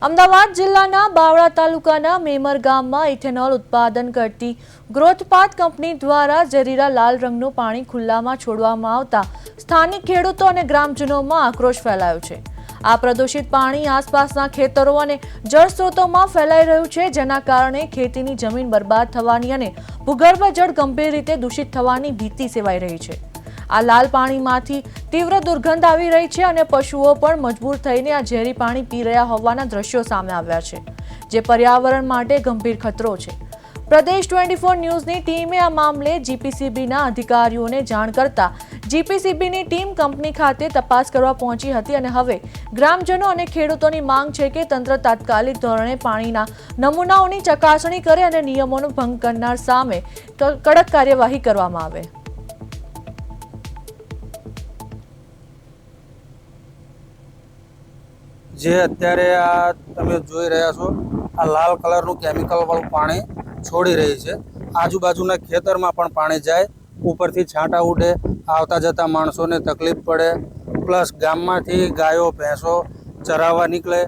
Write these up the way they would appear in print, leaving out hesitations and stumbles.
અમદાવાદ જિલ્લાના બાવળા તાલુકાના મેમર ગામમાં ઇથેનોલ ઉત્પાદન કરતી ગ્રોથપાથ કંપની દ્વારા ઝેરીલા લાલ રંગનું પાણી ખુલ્લામાં છોડવામાં આવતા સ્થાનિક ખેડૂતો અને ગ્રામજનોમાં આક્રોશ ફેલાયો છે। આ પ્રદૂષિત પાણી આસપાસના ખેતરો અને જળસ્ત્રોતોમાં ફેલાઈ રહ્યું છે, જેના કારણે ખેતીની જમીન બરબાદ થવાની અને ભૂગર્ભ જળ ગંભીર રીતે દૂષિત થવાની ભીતિ સેવાઈ રહી છે। આ લાલ પાણીમાંથી તીવ્ર દુર્ગંધ આવી રહી છે અને પશુઓ પણ મજબૂર થઈને આ ઝેરી પાણી પી રહ્યા હોવાના દ્રશ્યો સામે આવ્યા છે, જે પર્યાવરણ માટે ગંભીર ખતરો છે। પ્રદેશ 24 ન્યૂઝની ટીમે આ મામલે જીપીસીબીના અધિકારીઓને જાણ કરતા જીપીસીબીની ટીમ કંપની ખાતે તપાસ કરવા પહોંચી હતી અને હવે ગ્રામજનો અને ખેડૂતોની માંગ છે કે તંત્ર તાત્કાલિક ધોરણે પાણીના નમૂનાઓની ચકાસણી કરે અને નિયમોનો ભંગ કરનાર સામે કડક કાર્યવાહી કરવામાં આવે। જે અત્યારે આ તમે જોઈ રહ્યા છો, આ લાલ કલરનું કેમિકલ વાળું પાણી છોડી રહી છે। આજુબાજુના ખેતરમાં પણ પાણી જાય, ઉપરથી છાંટા ઉડે, આવતા જતા માણસોને તકલીફ પડે, પ્લસ ગામમાંથી ગાયો ભેંસો ચરાવવા નીકળે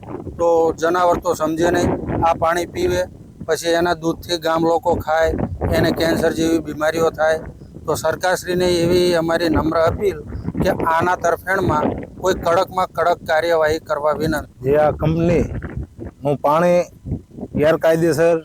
તો જનાવર તો સમજે નહીં, આ પાણી પીવે પછી એના દૂધથી ગામ લોકો ખાય, એને કેન્સર જેવી બીમારીઓ થાય। તો સરકારશ્રીને એવી અમારી નમ્ર અપીલ કે આના તરફેણમાં કોઈ કડકમાં કડક કાર્યવાહી કરવા વિનંતી। જે આ કંપનીનું પાણી ગેરકાયદેસર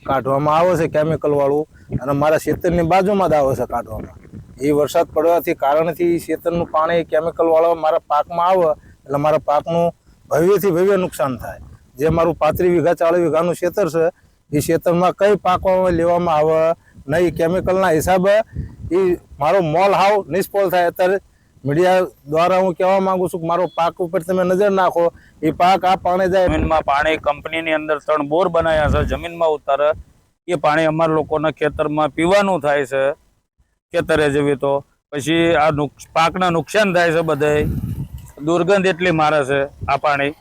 કાઢવામાં આવે છે કેમિકલ વાળું, અને મારા ખેતરની બાજુમાં જ આવે છે કાઢવામાં। એ વરસાદ પડવાથી કારણથી ખેતરનું પાણી કેમિકલ વાળો મારા પાકમાં આવે એટલે મારા પાકનું ભવ્યથી ભવ્ય નુકસાન થાય। જે મારું 35 વીઘા 40 વીઘાનું ખેતર છે, એ ખેતરમાં કઈ પાકવામાં લેવામાં આવે નહીં, કેમિકલના હિસાબે એ મારો મોલ હાવ નિષ્ફળ થાય। અત્યારે મીડિયા દ્વારા હું કહેવા માંગુ છું કે મારો પાક ઉપર તમે નજર નાખો, એ પાક આ પાણી જાય જમીનમાં પાણી કંપનીની અંદર 3 બોર બનાવ્યા છે, જમીનમાં ઉતારે એ પાણી અમારા લોકોના ખેતરમાં પીવાનું થાય છે। ખેતરે જેવી તો પછી આ પાકને નુકસાન થાય છે, બધે દુર્ગંધ એટલી મારે છે આ પાણી।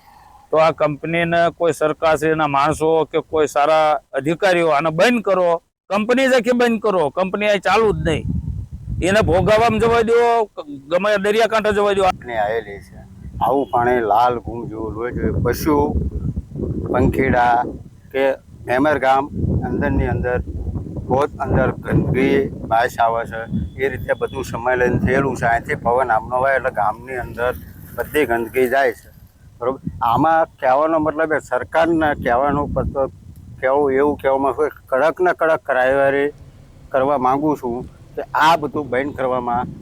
તો આ કંપનીને કોઈ સરકારશ્રીના માણસો કે કોઈ સારા અધિકારીઓ આને બંધ કરો, કંપની જ બંધ કરો, કંપની આ ચાલુ જ નહીં, એને ભોગાવવામાં જવા દો, ગમે દરિયાકાંઠે જવા દો। આવેલી છે આવું પાણી લાલ ઘૂમ જેવું લોહી જેવું, પશુ પંખીડા કે મેમર ગામ અંદરની અંદર બહુ અંદર ગંદકી બાસ આવે છે, એ રીતે બધું સંમેલન થયેલું છે। અહીંથી પવન આમનો હોય એટલે ગામની અંદર બધી ગંદકી જાય છે, બરાબર। આમાં કહેવાનો મતલબ એ સરકારને કહેવાનું કહેવું એવું કહેવામાં કડક ને કડક કાર્યવાહી કરવા માગું છું કે આ બધું બંધ કરવામાં